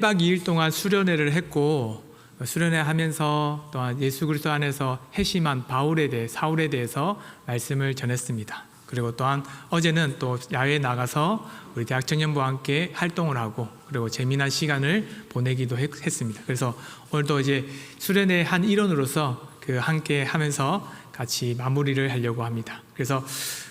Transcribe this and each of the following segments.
1박 2일 동안 수련회를 했고, 수련회 하면서 또한 예수 그리스도 안에서 회심한 사울에 대해서 말씀을 전했습니다. 그리고 또한 어제는 또 야외에 나가서 우리 대학 청년부와 함께 활동을 하고, 그리고 재미난 시간을 보내기도 했습니다. 그래서 오늘도 이제 수련회 한 일원으로서 함께 하면서 같이 마무리를 하려고 합니다. 그래서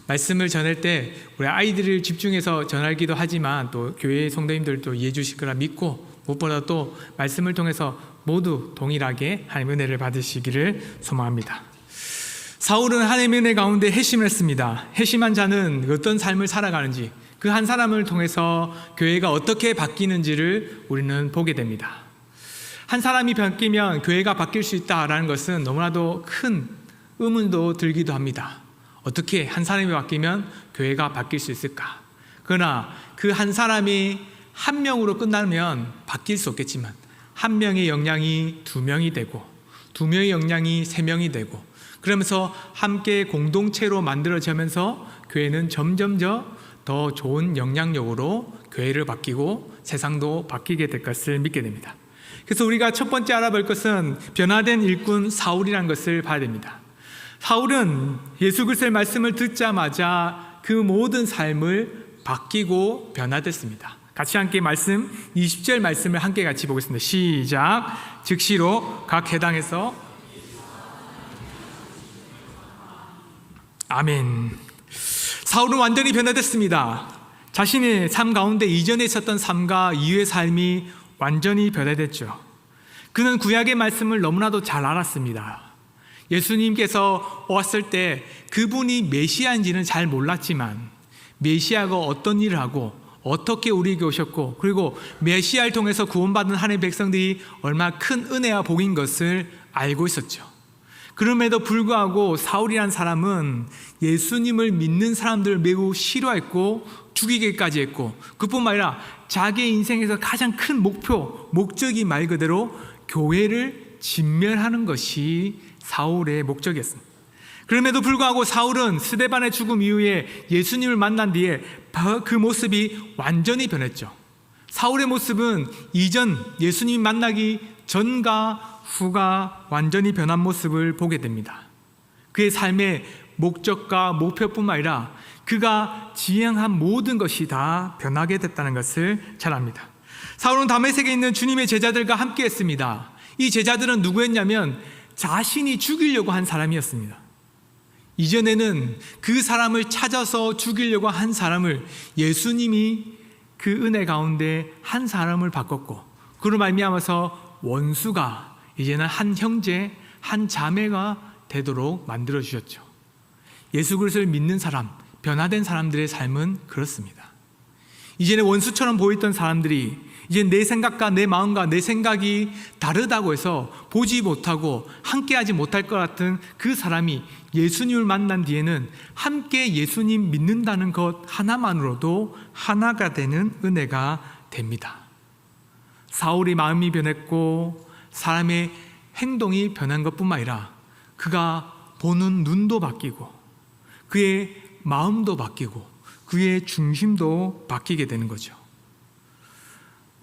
말씀을 전할 때 우리 아이들을 집중해서 전하기도 하지만 또 교회 성도님들도 이해해 주실 거라 믿고, 무엇보다 또 말씀을 통해서 모두 동일하게 하나님의 은혜를 받으시기를 소망합니다. 사울은 하나님의 은혜 가운데 회심을 했습니다. 회심한 자는 어떤 삶을 살아가는지, 그 한 사람을 통해서 교회가 어떻게 바뀌는지를 우리는 보게 됩니다. 한 사람이 바뀌면 교회가 바뀔 수 있다라는 것은 너무나도 큰 의문도 들기도 합니다. 어떻게 한 사람이 바뀌면 교회가 바뀔 수 있을까? 그러나 그 한 사람이 한 명으로 끝나면 바뀔 수 없겠지만, 한 명의 역량이 두 명이 되고, 두 명의 역량이 세 명이 되고, 그러면서 함께 공동체로 만들어지면서 교회는 점점 더 좋은 영향력으로 교회를 바뀌고 세상도 바뀌게 될 것을 믿게 됩니다. 그래서 우리가 첫 번째 알아볼 것은 변화된 일꾼 사울이라는 것을 봐야 됩니다. 사울은 예수 그리스도의 말씀을 듣자마자 그 모든 삶을 바뀌고 변화됐습니다. 같이 함께 20절 말씀을 함께 같이 보겠습니다. 시작. 즉시로 각 회당에서 아멘. 사울은 완전히 변화됐습니다. 자신의 삶 가운데 이전에 있었던 삶과 이후의 삶이 완전히 변화됐죠. 그는 구약의 말씀을 너무나도 잘 알았습니다. 예수님께서 왔을 때 그분이 메시아인지는 잘 몰랐지만, 메시아가 어떤 일을 하고 어떻게 우리에게 오셨고, 그리고 메시아를 통해서 구원받은 하나님의 백성들이 얼마나 큰 은혜와 복인 것을 알고 있었죠. 그럼에도 불구하고 사울이라는 사람은 예수님을 믿는 사람들을 매우 싫어했고 죽이기까지 했고, 그뿐만 아니라 자기의 인생에서 가장 큰 목적이 말 그대로 교회를 진멸하는 것이 사울의 목적이었습니다. 그럼에도 불구하고 사울은 스데반의 죽음 이후에 예수님을 만난 뒤에 그 모습이 완전히 변했죠. 사울의 모습은 이전 예수님 만나기 전과 후가 완전히 변한 모습을 보게 됩니다. 그의 삶의 목적과 목표뿐만 아니라 그가 지향한 모든 것이 다 변하게 됐다는 것을 잘 압니다. 사울은 다메섹에 있는 주님의 제자들과 함께 했습니다. 이 제자들은 누구였냐면 자신이 죽이려고 한 사람이었습니다. 이전에는 그 사람을 찾아서 죽이려고 한 사람을 예수님이 그 은혜 가운데 한 사람을 바꿨고, 그로 말미암아서 원수가 이제는 한 형제, 한 자매가 되도록 만들어 주셨죠. 예수 그리스도를 믿는 사람, 변화된 사람들의 삶은 그렇습니다. 이제는 원수처럼 보였던 사람들이 이제 내 생각과 내 마음과 내 생각이 다르다고 해서 보지 못하고 함께하지 못할 것 같은 그 사람이 예수님을 만난 뒤에는 함께 예수님 믿는다는 것 하나만으로도 하나가 되는 은혜가 됩니다. 사울이 마음이 변했고 사람의 행동이 변한 것뿐만 아니라 그가 보는 눈도 바뀌고 그의 마음도 바뀌고 그의 중심도 바뀌게 되는 거죠.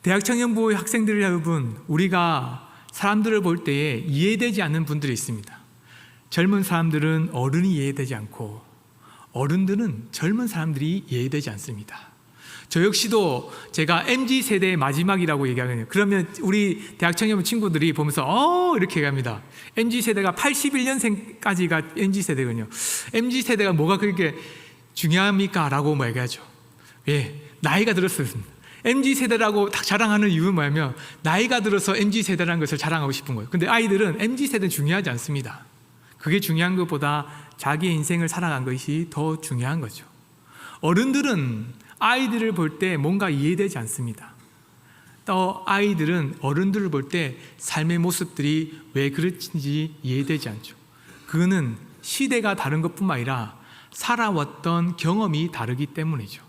대학 청년부 학생들 여러분, 우리가 사람들을 볼 때에 이해되지 않는 분들이 있습니다. 젊은 사람들은 어른이 이해되지 않고 어른들은 젊은 사람들이 이해되지 않습니다. 저 역시도 제가 MZ세대의 마지막이라고 얘기하거든요. 그러면 우리 대학 청년부 친구들이 보면서 이렇게 얘기합니다. MZ세대가 81년생까지가 MZ세대거든요. MZ세대가 뭐가 그렇게 중요합니까? 라고 얘기하죠. 예, 나이가 들었습니다. MZ세대라고 딱 자랑하는 이유는 뭐냐면 나이가 들어서 MZ세대라는 것을 자랑하고 싶은 거예요. 근데 아이들은 MZ세대는 중요하지 않습니다. 그게 중요한 것보다 자기의 인생을 살아간 것이 더 중요한 거죠. 어른들은 아이들을 볼 때 뭔가 이해되지 않습니다. 또 아이들은 어른들을 볼 때 삶의 모습들이 왜 그렇는지 이해되지 않죠. 그거는 시대가 다른 것뿐만 아니라 살아왔던 경험이 다르기 때문이죠.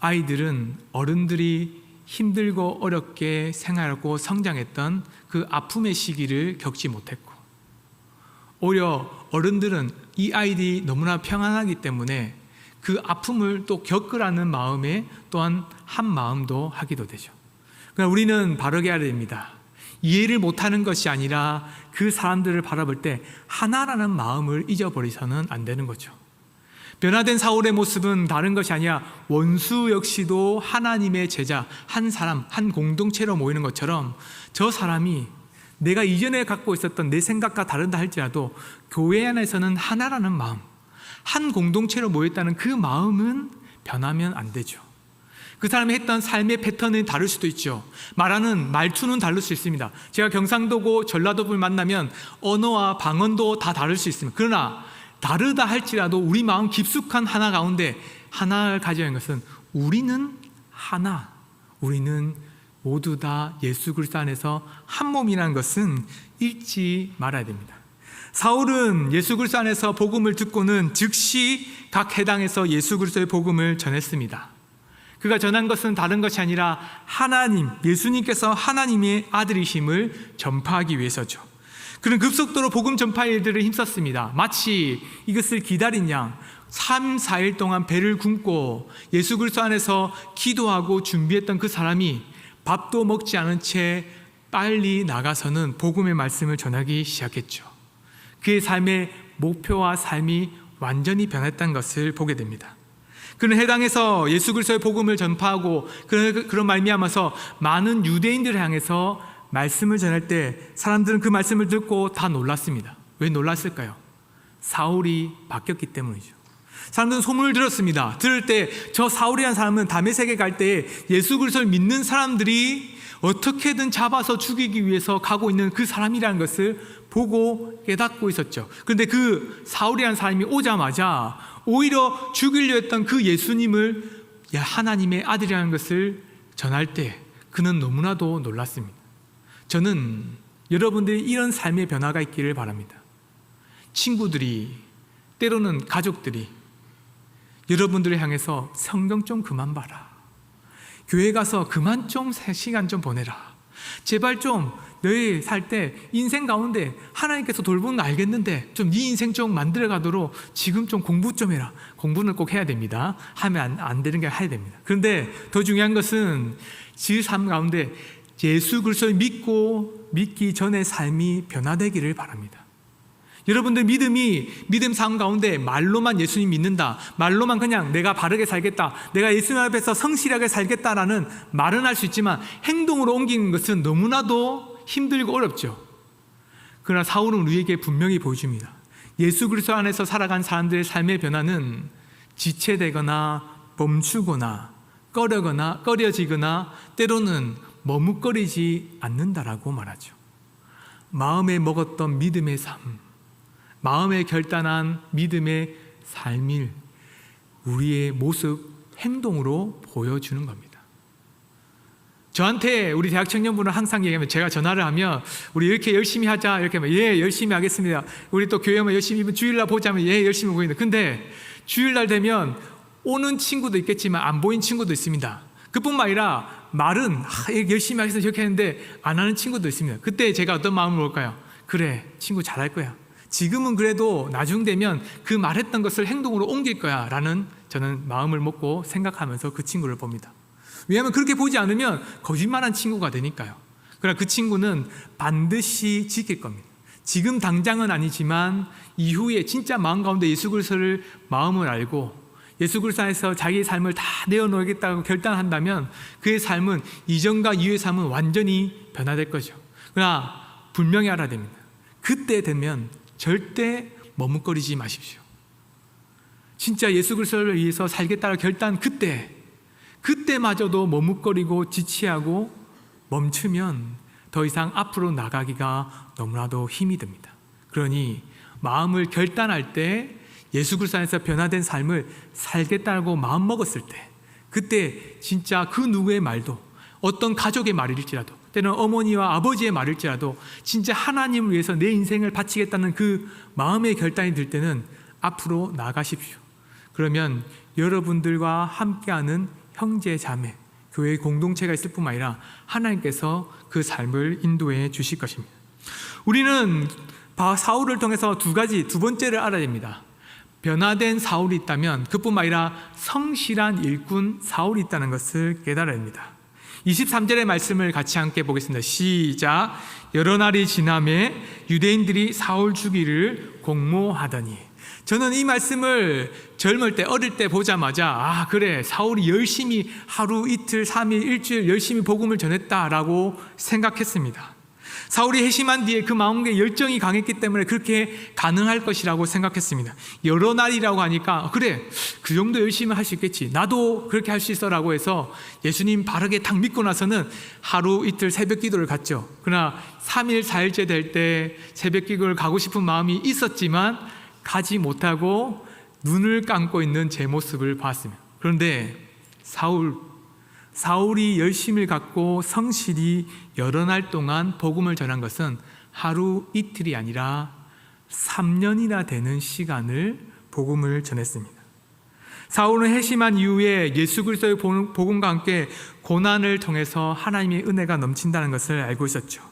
아이들은 어른들이 힘들고 어렵게 생활하고 성장했던 그 아픔의 시기를 겪지 못했고, 오히려 어른들은 이 아이들이 너무나 평안하기 때문에 그 아픔을 또 겪으라는 마음에 또한 한 마음도 하기도 되죠. 그러나 우리는 바르게 해야 됩니다. 이해를 못하는 것이 아니라 그 사람들을 바라볼 때 하나라는 마음을 잊어버리서는 안 되는 거죠. 변화된 사울의 모습은 다른 것이 아니라 원수 역시도 하나님의 제자, 한 사람, 한 공동체로 모이는 것처럼 저 사람이 내가 이전에 갖고 있었던 내 생각과 다르다 할지라도 교회 안에서는 하나라는 마음, 한 공동체로 모였다는 그 마음은 변하면 안 되죠. 그 사람이 했던 삶의 패턴은 다를 수도 있죠. 말하는 말투는 다를 수 있습니다. 제가 경상도고 전라도를 만나면 언어와 방언도 다 다를 수 있습니다. 그러나 다르다 할지라도 우리 마음 깊숙한 하나 가운데 하나를 가져야 하는 것은 우리는 하나, 우리는 모두 다 예수 그리스도 안에서 한 몸이라는 것은 잊지 말아야 됩니다. 사울은 예수 그리스도 안에서 복음을 듣고는 즉시 각 해당에서 예수 그리스도의 복음을 전했습니다. 그가 전한 것은 다른 것이 아니라 하나님, 예수님께서 하나님의 아들이심을 전파하기 위해서죠. 그는 급속도로 복음 전파 일들을 힘썼습니다. 마치 이것을 기다린 양 3, 4일 동안 배를 굶고 예수 그리스도 안에서 기도하고 준비했던 그 사람이 밥도 먹지 않은 채 빨리 나가서는 복음의 말씀을 전하기 시작했죠. 그의 삶의 목표와 삶이 완전히 변했다는 것을 보게 됩니다. 그는 해당에서 예수 그리스도의 복음을 전파하고 그런 말미암아서 많은 유대인들을 향해서 말씀을 전할 때 사람들은 그 말씀을 듣고 다 놀랐습니다. 왜 놀랐을까요? 사울이 바뀌었기 때문이죠. 사람들은 소문을 들었습니다. 들을 때 저 사울이라는 사람은 다메섹에 갈 때 예수 그리스도를 믿는 사람들이 어떻게든 잡아서 죽이기 위해서 가고 있는 그 사람이라는 것을 보고 깨닫고 있었죠. 그런데 그 사울이라는 사람이 오자마자 오히려 죽이려 했던 그 예수님을 하나님의 아들이라는 것을 전할 때 그는 너무나도 놀랐습니다. 저는 여러분들이 이런 삶의 변화가 있기를 바랍니다. 친구들이, 때로는 가족들이 여러분들을 향해서 성경 좀 그만 봐라, 교회 가서 그만 좀 시간 좀 보내라, 제발 좀 너희 살 때 인생 가운데 하나님께서 돌보는 거 알겠는데 좀 네 인생 좀 만들어 가도록 지금 좀 공부 좀 해라. 공부는 꼭 해야 됩니다. 하면 안 되는 게 해야 됩니다. 그런데 더 중요한 것은 그 삶 가운데 예수 그리스도를 믿기 전의 삶이 변화되기를 바랍니다. 여러분들 믿음 삶 가운데 말로만 예수님 믿는다, 말로만 그냥 내가 바르게 살겠다, 내가 예수님 앞에서 성실하게 살겠다라는 말은 할 수 있지만 행동으로 옮기는 것은 너무나도 힘들고 어렵죠. 그러나 사울은 우리에게 분명히 보여줍니다. 예수 그리스도 안에서 살아간 사람들의 삶의 변화는 지체되거나 멈추거나 꺼려지거나 때로는 머뭇거리지 않는다라고 말하죠. 마음에 먹었던 믿음의 삶, 마음에 결단한 믿음의 삶을 우리의 모습, 행동으로 보여주는 겁니다. 저한테 우리 대학 청년분은 항상 얘기하면, 제가 전화를 하면 우리 이렇게 열심히 하자 이렇게 하면 예 열심히 하겠습니다. 우리 또 교회 오면 열심히, 주일날 보자면 예 열심히 보이는데, 근데 주일날 되면 오는 친구도 있겠지만 안 보인 친구도 있습니다. 그뿐만 아니라 말은 열심히 하겠습니다 이렇게 했는데 안 하는 친구도 있습니다. 그때 제가 어떤 마음으로 올까요? 그래, 친구 잘할 거야, 지금은 그래도 나중 되면 그 말했던 것을 행동으로 옮길 거야 라는 저는 마음을 먹고 생각하면서 그 친구를 봅니다. 왜냐하면 그렇게 보지 않으면 거짓말한 친구가 되니까요. 그러나 그 친구는 반드시 지킬 겁니다. 지금 당장은 아니지만 이후에 진짜 마음 가운데 예수 그리스도를 마음을 알고 예수 그리스도 안에서 자기의 삶을 다 내어놓겠다고 결단한다면 그의 삶은 이전과 이후의 삶은 완전히 변화될 거죠. 그러나 분명히 알아야 됩니다. 그때 되면 절대 머뭇거리지 마십시오. 진짜 예수 그리스도를 위해서 살겠다고 결단, 그때마저도 머뭇거리고 지치하고 멈추면 더 이상 앞으로 나가기가 너무나도 힘이 듭니다. 그러니 마음을 결단할 때 예수 그리스도 안에서 변화된 삶을 살겠다고 마음먹었을 때, 그때 진짜 그 누구의 말도, 어떤 가족의 말일지라도, 때는 어머니와 아버지의 말일지라도 진짜 하나님을 위해서 내 인생을 바치겠다는 그 마음의 결단이 들 때는 앞으로 나가십시오. 그러면 여러분들과 함께하는 형제 자매, 교회의 공동체가 있을 뿐만 아니라 하나님께서 그 삶을 인도해 주실 것입니다. 우리는 사울을 통해서 두 번째를 알아야 됩니다. 변화된 사울이 있다면 그뿐만 아니라 성실한 일꾼 사울이 있다는 것을 깨달아야 합니다. 23절의 말씀을 같이 함께 보겠습니다. 시작. 여러 날이 지나매 유대인들이 사울 죽이를 공모하더니. 저는 이 말씀을 젊을 때, 어릴 때 보자마자 그래, 사울이 열심히 하루 이틀 3일 일주일 열심히 복음을 전했다라고 생각했습니다. 사울이 회심한 뒤에 그 마음의 열정이 강했기 때문에 그렇게 가능할 것이라고 생각했습니다. 여러 날이라고 하니까 그래, 그 정도 열심히 할 수 있겠지, 나도 그렇게 할 수 있어 라고 해서 예수님 바르게 딱 믿고 나서는 하루 이틀 새벽 기도를 갔죠. 그러나 3일 4일째 될 때 새벽 기도를 가고 싶은 마음이 있었지만 가지 못하고 눈을 감고 있는 제 모습을 봤습니다. 그런데 사울이 열심을 갖고 성실히 여러 날 동안 복음을 전한 것은 하루 이틀이 아니라 3년이나 되는 시간을 복음을 전했습니다. 사울은 회심한 이후에 예수 그리스도의 복음과 함께 고난을 통해서 하나님의 은혜가 넘친다는 것을 알고 있었죠.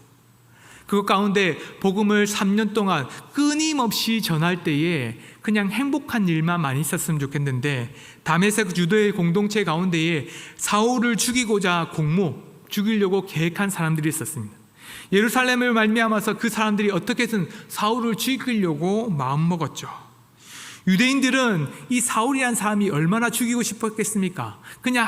그 가운데 복음을 3년 동안 끊임없이 전할 때에 그냥 행복한 일만 많이 있었으면 좋겠는데, 다메섹 유대의 공동체 가운데에 사울을 죽이려고 계획한 사람들이 있었습니다. 예루살렘을 말미암아서 그 사람들이 어떻게든 사울을 죽이려고 마음먹었죠. 유대인들은 이 사울이란 사람이 얼마나 죽이고 싶었겠습니까? 그냥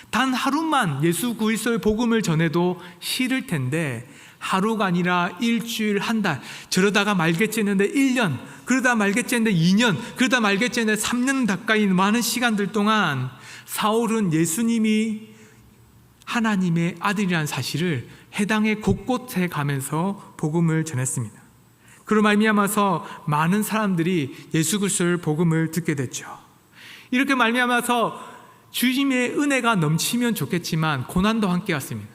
단 하루만 예수 그리스도의 복음을 전해도 싫을 텐데, 하루가 아니라 일주일, 한 달, 저러다가 말겠지 했는데 1년, 그러다 말겠지 했는데 2년, 그러다 말겠지 했는데 3년 가까이 많은 시간들 동안 사울은 예수님이 하나님의 아들이라는 사실을 해당의 곳곳에 가면서 복음을 전했습니다. 그로 말미암아서 많은 사람들이 예수 그리스도의 복음을 듣게 됐죠. 이렇게 말미암아서 주님의 은혜가 넘치면 좋겠지만 고난도 함께 왔습니다.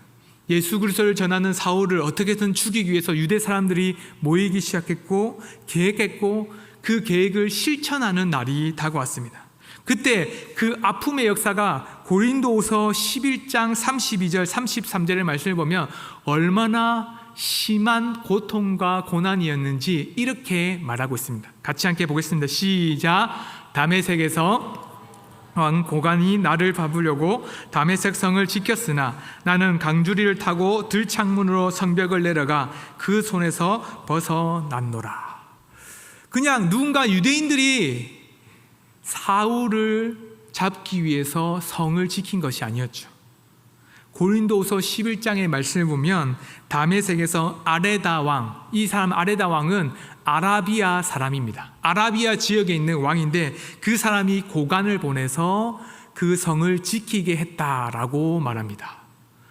예수 그리스도를 전하는 사울을 어떻게든 죽이기 위해서 유대 사람들이 모이기 시작했고 계획했고, 그 계획을 실천하는 날이 다가왔습니다. 그때 그 아픔의 역사가 고린도후서 11장 32절 33절의 말씀을 보면 얼마나 심한 고통과 고난이었는지 이렇게 말하고 있습니다. 같이 함께 보겠습니다. 시작. 다메섹에서 왕 고간이 나를 잡으려고 다메섹 성을 지켰으나 나는 강주리를 타고 들창문으로 성벽을 내려가 그 손에서 벗어났노라. 그냥 누군가 유대인들이 사울을 잡기 위해서 성을 지킨 것이 아니었죠. 고린도후서 11장의 말씀을 보면 다메섹에서 아레다 왕, 이 사람 아레다 왕은 아라비아 사람입니다. 아라비아 지역에 있는 왕인데 그 사람이 고관을 보내서 그 성을 지키게 했다라고 말합니다.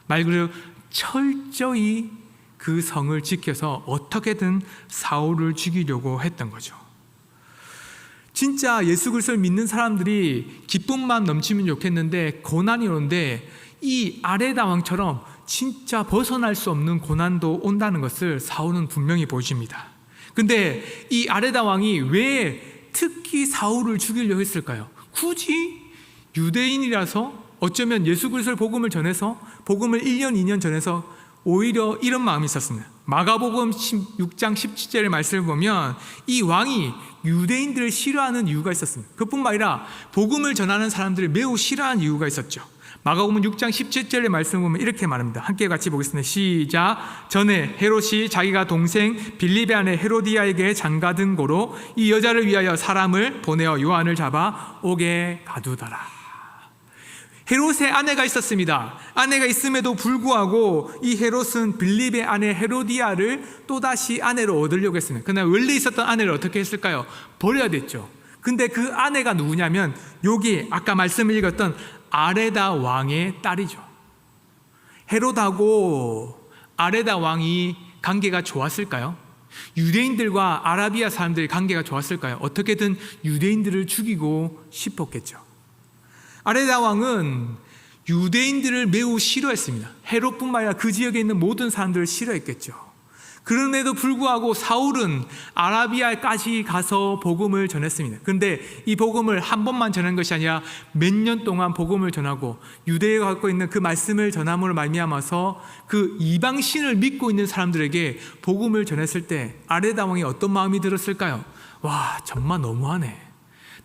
말 그대로 철저히 그 성을 지켜서 어떻게든 사울을 죽이려고 했던 거죠. 진짜 예수 그리스도를 믿는 사람들이 기쁨만 넘치면 좋겠는데 고난이 오는데 이 아레다 왕처럼 진짜 벗어날 수 없는 고난도 온다는 것을 사울은 분명히 보여줍니다. 근데 이 아레다 왕이 왜 특히 사울을 죽이려고 했을까요? 굳이 유대인이라서 어쩌면 예수 그리스도의 복음을 전해서 복음을 1년 2년 전해서 오히려 이런 마음이 있었습니다. 마가복음 6장 17절의 말씀을 보면 이 왕이 유대인들을 싫어하는 이유가 있었습니다. 그뿐만 아니라 복음을 전하는 사람들을 매우 싫어하는 이유가 있었죠. 마가복음 6장 17절의 말씀을 보면 이렇게 말합니다. 함께 같이 보겠습니다. 시작. 전에 헤롯이 자기가 동생 빌립의 아내 헤로디아에게 장가든 고로 이 여자를 위하여 사람을 보내어 요한을 잡아 옥에 가두더라. 헤롯의 아내가 있었습니다. 아내가 있음에도 불구하고 이 헤롯은 빌립의 아내 헤로디아를 또다시 아내로 얻으려고 했습니다. 그러나 원래 있었던 아내를 어떻게 했을까요? 버려야 됐죠. 근데 그 아내가 누구냐면 여기 아까 말씀을 읽었던 아레다 왕의 딸이죠. 헤롯하고 아레다 왕이 관계가 좋았을까요? 유대인들과 아라비아 사람들의 관계가 좋았을까요? 어떻게든 유대인들을 죽이고 싶었겠죠. 아레다 왕은 유대인들을 매우 싫어했습니다. 헤롯뿐만 아니라 그 지역에 있는 모든 사람들을 싫어했겠죠. 그럼에도 불구하고 사울은 아라비아까지 가서 복음을 전했습니다. 그런데 이 복음을 한 번만 전한 것이 아니라 몇 년 동안 복음을 전하고 유대에 갖고 있는 그 말씀을 전함으로 말미암아서 그 이방신을 믿고 있는 사람들에게 복음을 전했을 때 아레다 왕이 어떤 마음이 들었을까요? 와, 정말 너무하네.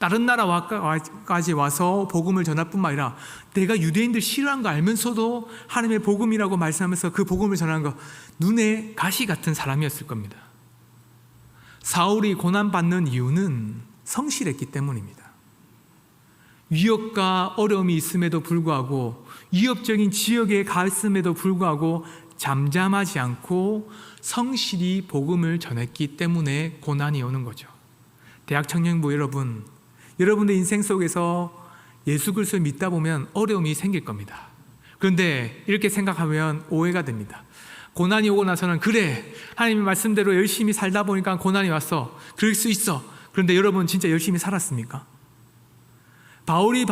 다른 나라까지 와서 복음을 전할 뿐만 아니라 내가 유대인들 싫어하는 거 알면서도 하나님의 복음이라고 말씀하면서 그 복음을 전하는 거, 눈에 가시 같은 사람이었을 겁니다. 사울이 고난받는 이유는 성실했기 때문입니다. 위협과 어려움이 있음에도 불구하고, 위협적인 지역에 갔음에도 불구하고 잠잠하지 않고 성실히 복음을 전했기 때문에 고난이 오는 거죠. 대학 청년부 여러분, 여러분의 인생 속에서 예수 그리스도를 믿다 보면 어려움이 생길 겁니다. 그런데 이렇게 생각하면 오해가 됩니다. 고난이 오고 나서는 그래, 하나님의 말씀대로 열심히 살다 보니까 고난이 왔어, 그럴 수 있어. 그런데 여러분 진짜 열심히 살았습니까? 사울이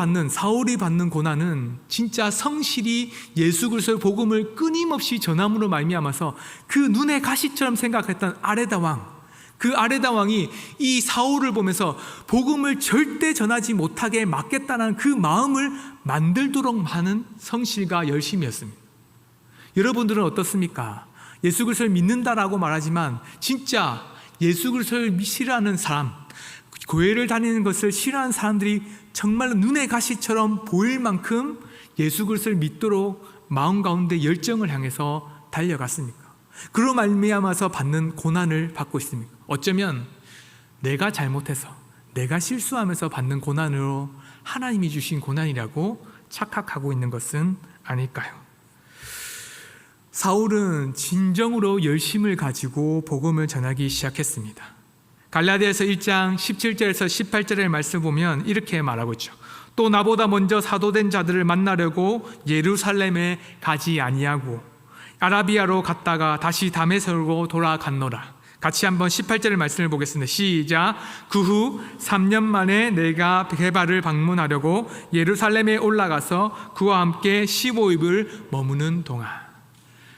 받는 고난은 진짜 성실히 예수 그리스도의 복음을 끊임없이 전함으로 말미암아서 그 눈에 가시처럼 생각했던 아레다 왕, 그 아레다 왕이 이 사울을 보면서 복음을 절대 전하지 못하게 막겠다는 그 마음을 만들도록 하는 성실과 열심이었습니다. 여러분들은 어떻습니까? 예수 그리스도를 믿는다라고 말하지만 진짜 예수 그리스도를 싫어하는 사람, 교회를 다니는 것을 싫어하는 사람들이 정말 눈에 가시처럼 보일 만큼 예수 그리스도를 믿도록 마음 가운데 열정을 향해서 달려갔습니까? 그로 말미암아서 받는 고난을 받고 있습니까? 어쩌면 내가 잘못해서, 내가 실수하면서 받는 고난으로 하나님이 주신 고난이라고 착각하고 있는 것은 아닐까요? 사울은 진정으로 열심을 가지고 복음을 전하기 시작했습니다. 갈라디아서 1장 17절에서 18절의 말씀을 보면 이렇게 말하고 있죠. 또 나보다 먼저 사도된 자들을 만나려고 예루살렘에 가지 아니하고 아라비아로 갔다가 다시 다메섹으로 돌아갔노라. 같이 한번 18절의 말씀을 보겠습니다. 시작. 그 후 3년 만에 내가 게바를 방문하려고 예루살렘에 올라가서 그와 함께 15일을 머무는 동안,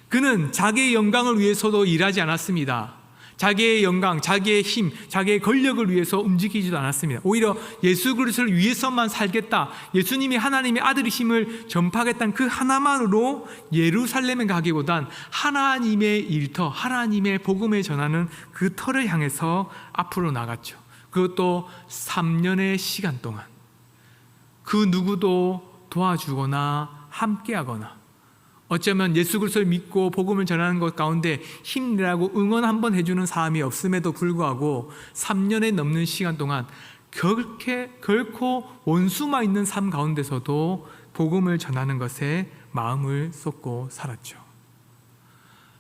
그는 자기의 영광을 위해서도 일하지 않았습니다. 자기의 영광, 자기의 힘, 자기의 권력을 위해서 움직이지도 않았습니다. 오히려 예수 그리스도를 위해서만 살겠다, 예수님이 하나님의 아들이심을 전파하겠다는 그 하나만으로 예루살렘에 가기보단 하나님의 일터, 하나님의 복음을 전하는 그 터를 향해서 앞으로 나갔죠. 그것도 3년의 시간 동안 그 누구도 도와주거나 함께하거나, 어쩌면 예수 그리스도를 믿고 복음을 전하는 것 가운데 힘내라고 응원 한번 해주는 사람이 없음에도 불구하고 3년에 넘는 시간 동안 결코 원수만 있는 삶 가운데서도 복음을 전하는 것에 마음을 쏟고 살았죠.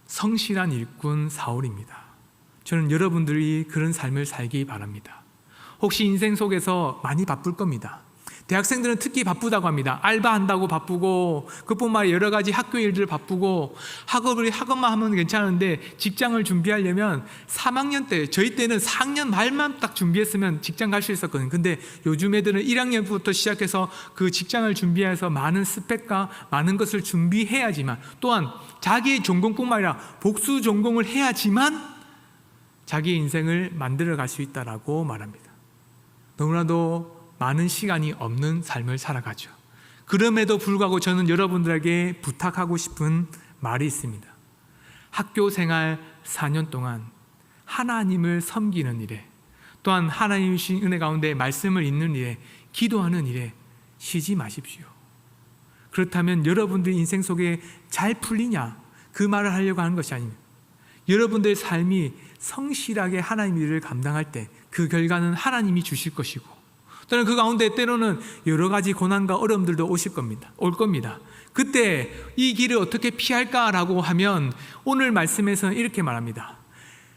성실한 일꾼 사울입니다. 저는 여러분들이 그런 삶을 살기 바랍니다. 혹시 인생 속에서 많이 바쁠 겁니다. 대학생들은 특히 바쁘다고 합니다. 알바한다고 바쁘고, 그뿐만 아니라 여러 가지 학교 일들 바쁘고, 학업만 하면 괜찮은데 직장을 준비하려면 3학년 때, 저희 때는 4학년 말만 딱 준비했으면 직장 갈 수 있었거든요. 근데 요즘 애들은 1학년부터 시작해서 그 직장을 준비해서 많은 스펙과 많은 것을 준비해야지만, 또한 자기의 전공뿐만 아니라 복수 전공을 해야지만 자기 인생을 만들어 갈 수 있다라고 말합니다. 너무나도 많은 시간이 없는 삶을 살아가죠. 그럼에도 불구하고 저는 여러분들에게 부탁하고 싶은 말이 있습니다. 학교 생활 4년 동안 하나님을 섬기는 일에, 또한 하나님이 주신 은혜 가운데 말씀을 읽는 일에, 기도하는 일에 쉬지 마십시오. 그렇다면 여러분들의 인생 속에 잘 풀리냐, 그 말을 하려고 하는 것이 아닙니다. 여러분들의 삶이 성실하게 하나님의 일을 감당할 때 그 결과는 하나님이 주실 것이고, 또는 그 가운데 때로는 여러 가지 고난과 어려움들도 올 겁니다. 그때 이 길을 어떻게 피할까라고 하면 오늘 말씀에서는 이렇게 말합니다.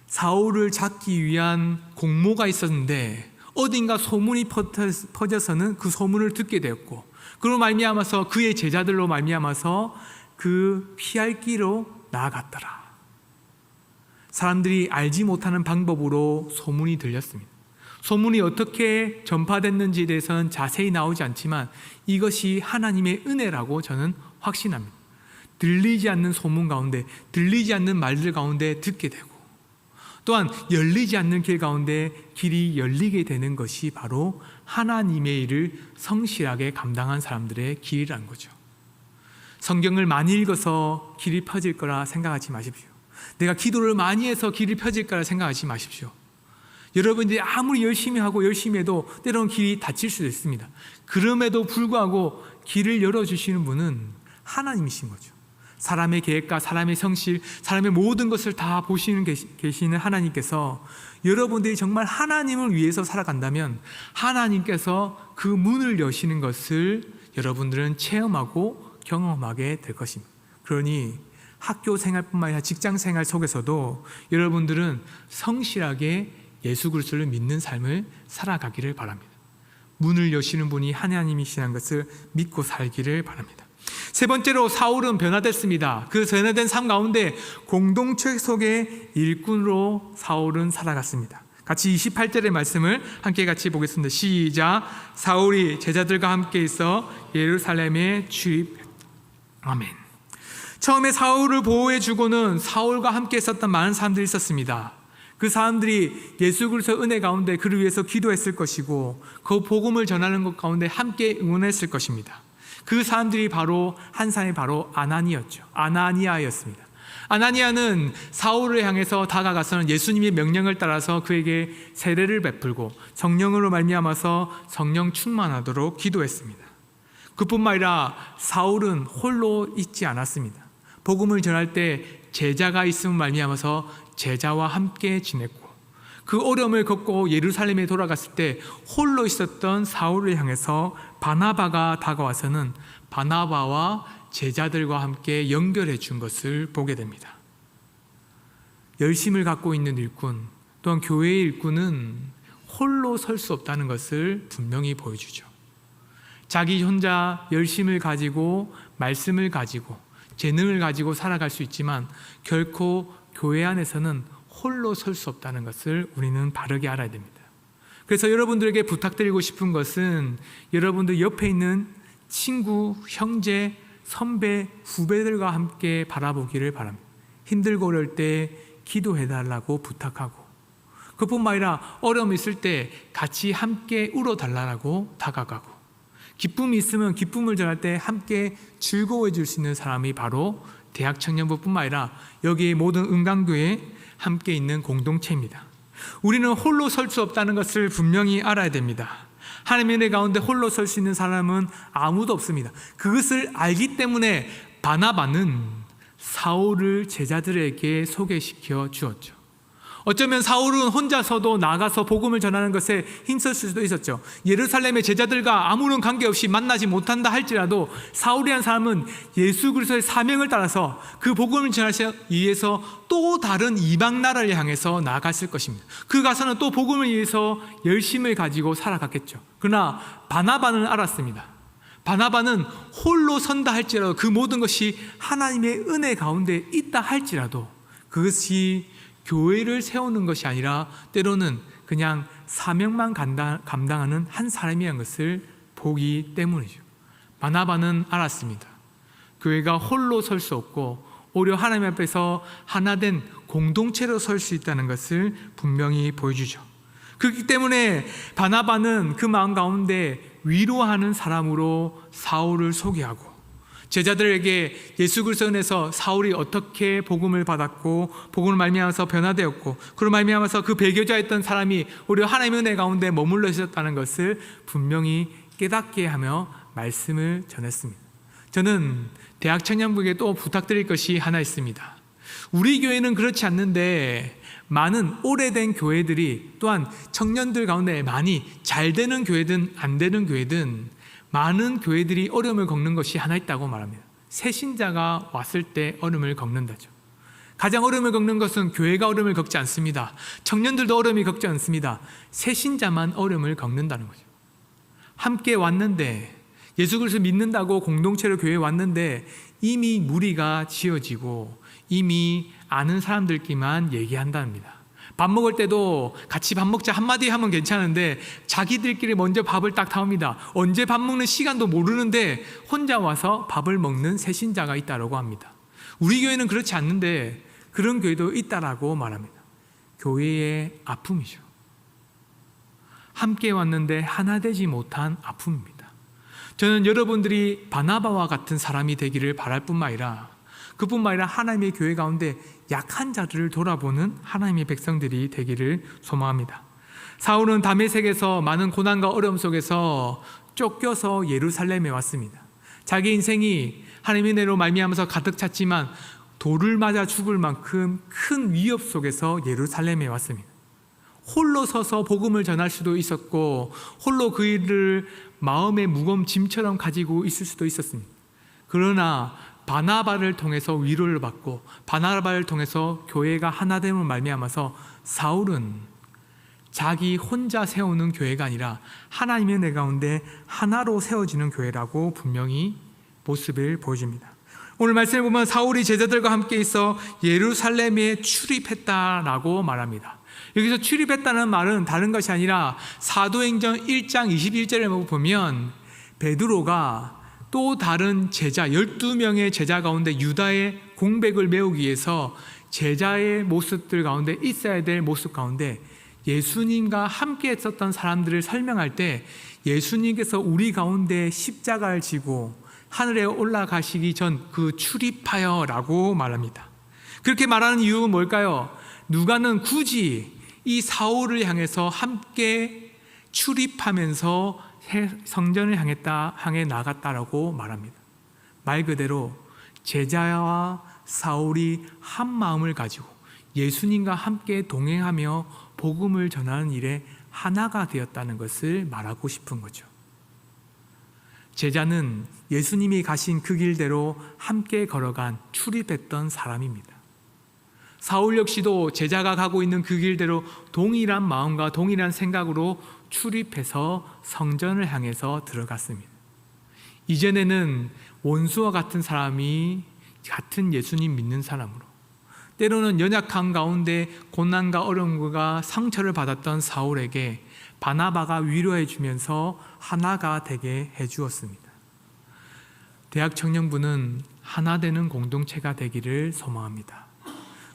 사울을 잡기 위한 공모가 있었는데 어딘가 소문이 퍼져서는 그 소문을 듣게 되었고, 그로 말미암아서 그의 제자들로 말미암아서 그 피할 길로 나아갔더라. 사람들이 알지 못하는 방법으로 소문이 들렸습니다. 소문이 어떻게 전파됐는지에 대해서는 자세히 나오지 않지만 이것이 하나님의 은혜라고 저는 확신합니다. 들리지 않는 소문 가운데, 들리지 않는 말들 가운데 듣게 되고, 또한 열리지 않는 길 가운데 길이 열리게 되는 것이 바로 하나님의 일을 성실하게 감당한 사람들의 길이라는 거죠. 성경을 많이 읽어서 길이 펴질 거라 생각하지 마십시오. 내가 기도를 많이 해서 길이 펴질 거라 생각하지 마십시오. 여러분들이 아무리 열심히 하고 열심히 해도 때로는 길이 닫힐 수도 있습니다. 그럼에도 불구하고 길을 열어주시는 분은 하나님이신 거죠. 사람의 계획과 사람의 성실, 사람의 모든 것을 다 보시는 계시는 하나님께서 여러분들이 정말 하나님을 위해서 살아간다면 하나님께서 그 문을 여시는 것을 여러분들은 체험하고 경험하게 될 것입니다. 그러니 학교 생활뿐만 아니라 직장 생활 속에서도 여러분들은 성실하게 예수 그리스도를 믿는 삶을 살아가기를 바랍니다. 문을 여시는 분이 하나님이시라는 것을 믿고 살기를 바랍니다. 세 번째로 사울은 변화됐습니다. 그 변화된 삶 가운데 공동체 속의 일꾼으로 사울은 살아갔습니다. 같이 28절의 말씀을 함께 같이 보겠습니다. 시작. 사울이 제자들과 함께 있어 예루살렘에 출입. 아멘. 처음에 사울을 보호해주고는 사울과 함께 있었던 많은 사람들이 있었습니다. 그 사람들이 예수 그리스도의 은혜 가운데 그를 위해서 기도했을 것이고 그 복음을 전하는 것 가운데 함께 응원했을 것입니다. 그 사람들이 바로 한 사람이 바로 아나니아였습니다. 아나니아는 사울을 향해서 다가가서는 예수님의 명령을 따라서 그에게 세례를 베풀고 성령으로 말미암아서 성령 충만하도록 기도했습니다. 그뿐만 아니라 사울은 홀로 있지 않았습니다. 복음을 전할 때 제자가 있음을 말미암아서 제자와 함께 지냈고 그 어려움을 겪고 예루살렘에 돌아갔을 때 홀로 있었던 사울을 향해서 바나바가 다가와서는 바나바와 제자들과 함께 연결해 준 것을 보게 됩니다. 열심을 갖고 있는 일꾼 또한 교회의 일꾼은 홀로 설 수 없다는 것을 분명히 보여주죠. 자기 혼자 열심을 가지고 말씀을 가지고 재능을 가지고 살아갈 수 있지만 결코 교회 안에서는 홀로 설 수 없다는 것을 우리는 바르게 알아야 됩니다. 그래서 여러분들에게 부탁드리고 싶은 것은 여러분들 옆에 있는 친구, 형제, 선배, 후배들과 함께 바라보기를 바랍니다. 힘들고 어려울 때 기도해달라고 부탁하고 그뿐만 아니라 어려움이 있을 때 같이 함께 울어달라고 다가가고 기쁨이 있으면 기쁨을 전할 때 함께 즐거워해 줄 수 있는 사람이 바로 대학 청년부뿐만 아니라 여기 모든 은강교회에 함께 있는 공동체입니다. 우리는 홀로 설 수 없다는 것을 분명히 알아야 됩니다. 하나님의 은혜 가운데 홀로 설 수 있는 사람은 아무도 없습니다. 그것을 알기 때문에 바나바는 사울을 제자들에게 소개시켜 주었죠. 어쩌면 사울은 혼자서도 나가서 복음을 전하는 것에 힘쓸 수도 있었죠. 예루살렘의 제자들과 아무런 관계없이 만나지 못한다 할지라도 사울이라는 사람은 예수 그리스도의 사명을 따라서 그 복음을 전하기 위해서 또 다른 이방 나라를 향해서 나아갔을 것입니다. 그 가서는 또 복음을 위해서 열심을 가지고 살아갔겠죠. 그러나 바나바는 알았습니다. 바나바는 홀로 선다 할지라도 그 모든 것이 하나님의 은혜 가운데 있다 할지라도 그것이 교회를 세우는 것이 아니라 때로는 그냥 사명만 감당하는 한 사람이라는 것을 보기 때문이죠. 바나바는 알았습니다. 교회가 홀로 설 수 없고 오히려 하나님 앞에서 하나된 공동체로 설 수 있다는 것을 분명히 보여주죠. 그렇기 때문에 바나바는 그 마음 가운데 위로하는 사람으로 사울을 소개하고 제자들에게 예수 그리스도 안에서 사울이 어떻게 복음을 받았고 복음을 말미암아서 변화되었고 그로 말미암아서 그 배교자였던 사람이 오히려 하나님의 은혜 가운데 머물러 있었다는 것을 분명히 깨닫게 하며 말씀을 전했습니다. 저는 대학 청년부에게 또 부탁드릴 것이 하나 있습니다. 우리 교회는 그렇지 않는데 많은 오래된 교회들이 또한 청년들 가운데 많이 잘 되는 교회든 안 되는 교회든 많은 교회들이 어려움을 겪는 것이 하나 있다고 말합니다. 새신자가 왔을 때 어려움을 겪는다죠. 가장 어려움을 겪는 것은 교회가 어려움을 겪지 않습니다. 청년들도 어려움을 겪지 않습니다. 새신자만 어려움을 겪는다는 거죠. 함께 왔는데 예수 그리스도 믿는다고 공동체로 교회에 왔는데 이미 무리가 지어지고 이미 아는 사람들끼리만 얘기한답니다. 밥 먹을 때도 같이 밥 먹자 한마디 하면 괜찮은데 자기들끼리 먼저 밥을 딱 타옵니다. 언제 밥 먹는 시간도 모르는데 혼자 와서 밥을 먹는 새신자가 있다고 합니다. 우리 교회는 그렇지 않는데 그런 교회도 있다라고 말합니다. 교회의 아픔이죠. 함께 왔는데 하나 되지 못한 아픔입니다. 저는 여러분들이 바나바와 같은 사람이 되기를 바랄 뿐만 아니라 그뿐만 아니라 하나님의 교회 가운데 약한 자들을 돌아보는 하나님의 백성들이 되기를 소망합니다. 사울은 다메섹에서 많은 고난과 어려움 속에서 쫓겨서 예루살렘에 왔습니다. 자기 인생이 하나님의 은혜로 말미암아서 가득 찼지만 돌을 맞아 죽을 만큼 큰 위협 속에서 예루살렘에 왔습니다. 홀로 서서 복음을 전할 수도 있었고 홀로 그 일을 마음의 무거운 짐처럼 가지고 있을 수도 있었습니다. 그러나 바나바를 통해서 위로를 받고 바나바를 통해서 교회가 하나됨을 말미암아서 사울은 자기 혼자 세우는 교회가 아니라 하나님의 은혜 가운데 하나로 세워지는 교회라고 분명히 모습을 보여줍니다. 오늘 말씀을 보면 사울이 제자들과 함께 있어 예루살렘에 출입했다라고 말합니다. 여기서 출입했다는 말은 다른 것이 아니라 사도행전 1장 21절에 보면 베드로가 또 다른 제자 12명의 제자 가운데 유다의 공백을 메우기 위해서 제자의 모습들 가운데 있어야 될 모습 가운데 예수님과 함께 했었던 사람들을 설명할 때 예수님께서 우리 가운데 십자가를 지고 하늘에 올라가시기 전 그 출입하여 라고 말합니다. 그렇게 말하는 이유는 뭘까요? 누가는 굳이 이 사울을 향해서 함께 출입하면서 성전을 향해 나갔다라고 말합니다. 말 그대로 제자와 사울이 한 마음을 가지고 예수님과 함께 동행하며 복음을 전하는 일에 하나가 되었다는 것을 말하고 싶은 거죠. 제자는 예수님이 가신 그 길대로 함께 걸어간 출입했던 사람입니다. 사울 역시도 제자가 가고 있는 그 길대로 동일한 마음과 동일한 생각으로 출입해서 성전을 향해서 들어갔습니다. 이전에는 원수와 같은 사람이 같은 예수님 믿는 사람으로, 때로는 연약한 가운데 고난과 어려움과 상처를 받았던 사울에게 바나바가 위로해 주면서 하나가 되게 해 주었습니다. 대학 청년부는 하나 되는 공동체가 되기를 소망합니다.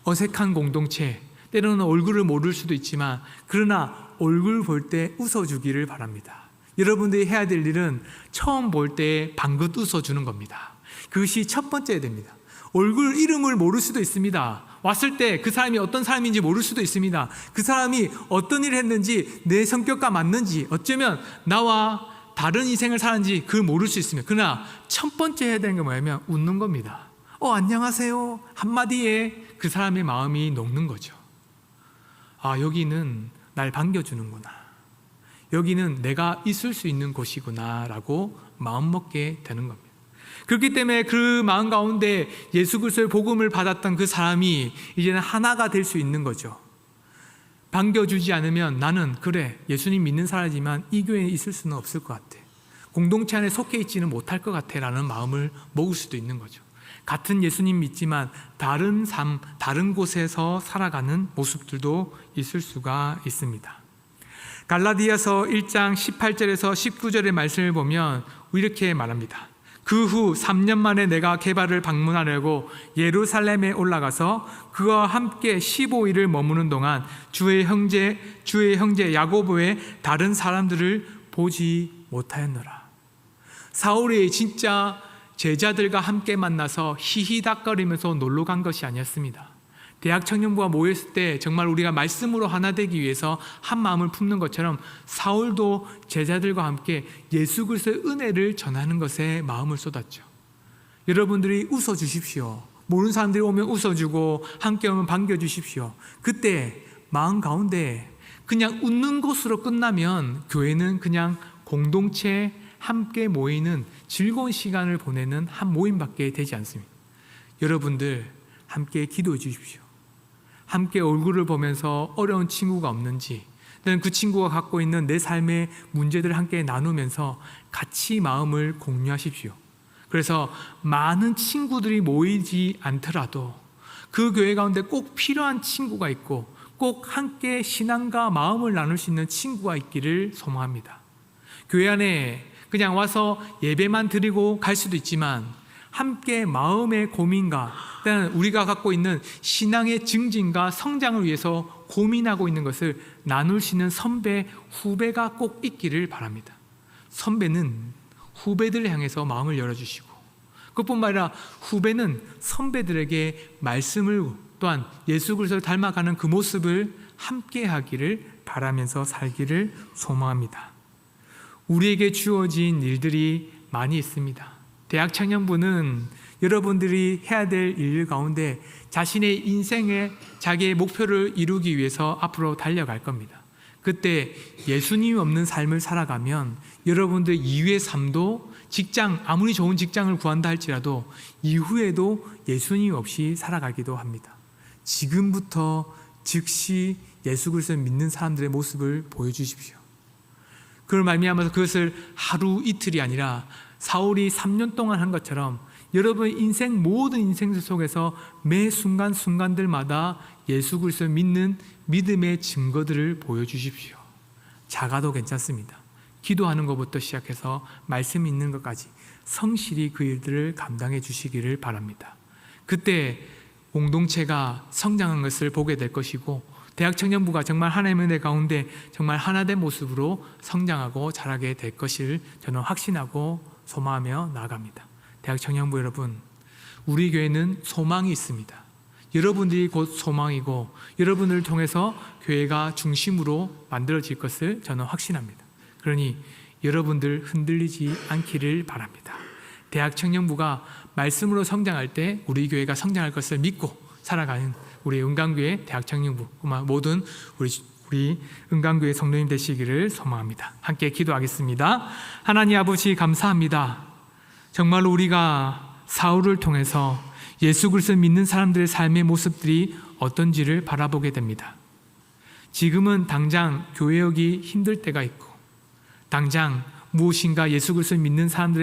어색한 공동체, 때로는 얼굴을 모를 수도 있지만 그러나 얼굴 볼 때 웃어주기를 바랍니다. 여러분들이 해야 될 일은 처음 볼 때 방긋 웃어주는 겁니다. 그것이 첫 번째 됩니다. 얼굴 이름을 모를 수도 있습니다. 왔을 때 그 사람이 어떤 사람인지 모를 수도 있습니다. 그 사람이 어떤 일을 했는지 내 성격과 맞는지 어쩌면 나와 다른 인생을 사는지 그걸 모를 수 있습니다. 그러나 첫 번째 해야 되는 게 뭐냐면 웃는 겁니다. 안녕하세요 한마디에 그 사람의 마음이 녹는 거죠. 여기는 날 반겨주는구나, 여기는 내가 있을 수 있는 곳이구나 라고 마음먹게 되는 겁니다. 그렇기 때문에 그 마음 가운데 예수 그리스도의 복음을 받았던 그 사람이 이제는 하나가 될 수 있는 거죠. 반겨주지 않으면 나는 그래 예수님 믿는 사람이지만 이 교회에 있을 수는 없을 것 같아, 공동체 안에 속해 있지는 못할 것 같아 라는 마음을 먹을 수도 있는 거죠. 같은 예수님 믿지만 다른 삶, 다른 곳에서 살아가는 모습들도 있을 수가 있습니다. 갈라디아서 1장 18절에서 19절의 말씀을 보면 이렇게 말합니다. 그 후 3년 만에 내가 게바를 방문하려고 예루살렘에 올라가서 그와 함께 15일을 머무는 동안 주의 형제 야고보의 다른 사람들을 보지 못하였노라. 사울이 진짜 제자들과 함께 만나서 히히닥거리면서 놀러 간 것이 아니었습니다. 대학 청년부가 모였을 때 정말 우리가 말씀으로 하나 되기 위해서 한 마음을 품는 것처럼 사울도 제자들과 함께 예수 그리스도의 은혜를 전하는 것에 마음을 쏟았죠. 여러분들이 웃어주십시오. 모르는 사람들이 오면 웃어주고 함께 오면 반겨주십시오. 그때 마음 가운데 그냥 웃는 것으로 끝나면 교회는 그냥 공동체 함께 모이는 즐거운 시간을 보내는 한 모임밖에 되지 않습니다. 여러분들 함께 기도해 주십시오. 함께 얼굴을 보면서 어려운 친구가 없는지, 또는 그 친구가 갖고 있는 내 삶의 문제들을 함께 나누면서 같이 마음을 공유하십시오. 그래서 많은 친구들이 모이지 않더라도 그 교회 가운데 꼭 필요한 친구가 있고 꼭 함께 신앙과 마음을 나눌 수 있는 친구가 있기를 소망합니다. 교회 안에 그냥 와서 예배만 드리고 갈 수도 있지만 함께 마음의 고민과 우리가 갖고 있는 신앙의 증진과 성장을 위해서 고민하고 있는 것을 나눌 수 있는 선배, 후배가 꼭 있기를 바랍니다. 선배는 후배들을 향해서 마음을 열어주시고 그뿐만 아니라 후배는 선배들에게 말씀을 또한 예수 그리스도를 닮아가는 그 모습을 함께 하기를 바라면서 살기를 소망합니다. 우리에게 주어진 일들이 많이 있습니다. 대학 청년부는 여러분들이 해야 될 일 가운데 자신의 인생에 자기의 목표를 이루기 위해서 앞으로 달려갈 겁니다. 그때 예수님이 없는 삶을 살아가면 여러분들 이후의 삶도 직장, 아무리 좋은 직장을 구한다 할지라도 이후에도 예수님 없이 살아가기도 합니다. 지금부터 즉시 예수 그리스도를 믿는 사람들의 모습을 보여주십시오. 그걸 말미암아서 그것을 하루 이틀이 아니라 사울이 3년 동안 한 것처럼 여러분 인생 모든 인생들 속에서 매 순간순간들마다 예수 그리스도를 믿는 믿음의 증거들을 보여주십시오. 작아도 괜찮습니다. 기도하는 것부터 시작해서 말씀 있는 것까지 성실히 그 일들을 감당해 주시기를 바랍니다. 그때 공동체가 성장한 것을 보게 될 것이고 대학 청년부가 정말 하나님의 은혜 가운데 정말 하나된 모습으로 성장하고 자라게 될 것을 저는 확신하고 소망하며 나아갑니다. 대학 청년부 여러분, 우리 교회는 소망이 있습니다. 여러분들이 곧 소망이고 여러분을 통해서 교회가 중심으로 만들어질 것을 저는 확신합니다. 그러니 여러분들 흔들리지 않기를 바랍니다. 대학 청년부가 말씀으로 성장할 때 우리 교회가 성장할 것을 믿고 살아가는 우리 은강교회 대학 청년부 모든 우리 은강교회 성도님 되시기를 소망합니다. 함께 기도하겠습니다. 하나님 아버지 감사합니다. 정말로 우리가 사울을 통해서 예수 그리스도를 믿는 사람들의 삶의 모습들이 어떤지를 바라보게 됩니다. 지금은 당장 교회 오기 힘들 때가 있고 당장 무엇인가 예수 그리스도를 믿는 사람들의